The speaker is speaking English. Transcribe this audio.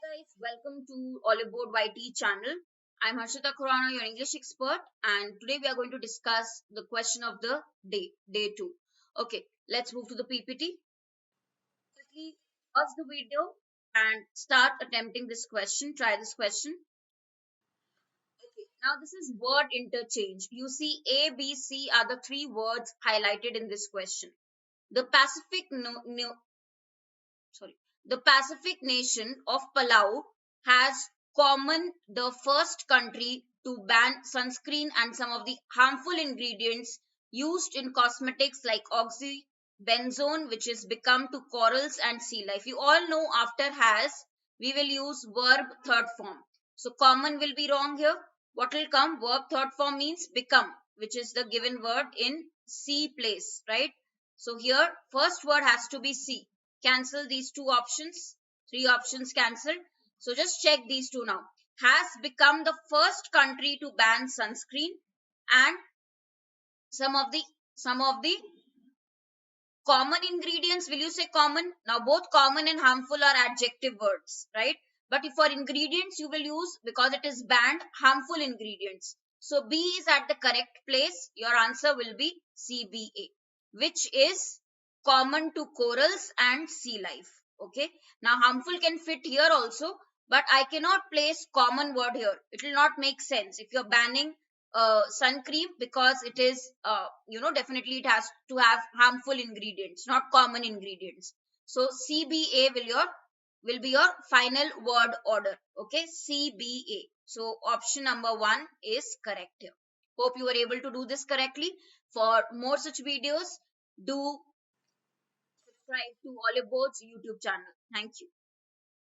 Guys, welcome to Oliveboard YT channel. I'm Harshita Ma'am, your English expert, and today we are going to discuss the question of the day 2. Okay, let's move to the PPT. Quickly pause the video and start attempting this question. Try this question. Okay, now this is word interchange. You see A, B, C are the three words highlighted in this question. The Pacific sorry, the Pacific nation of Palau has common the first country to ban sunscreen and some of the harmful ingredients used in cosmetics like oxybenzone, which is become to corals and sea life. You all know after has, we will use verb third form. So common will be wrong here. What will come? Verb third form means become, which is the given word in C place, right? So here first word has to be C. Cancel these two options. Three options cancelled. So just check these two now. Has become the first country to ban sunscreen and some of the common ingredients. Will you say common? Now both common and harmful are adjective words, right? But if for ingredients you will use, because it is banned, harmful ingredients. So B is at the correct place. Your answer will be CBA, which is common to corals and sea life. Okay. Now harmful can fit here also, but I cannot place common word here. It will not make sense if you're banning sun cream, because it is definitely it has to have harmful ingredients, not common ingredients. So CBA will be your final word order. Okay, CBA. So option number 1 is correct here. Hope you were able to do this correctly. For more such videos, do subscribe to Oliveboard's YouTube channel. Thank you.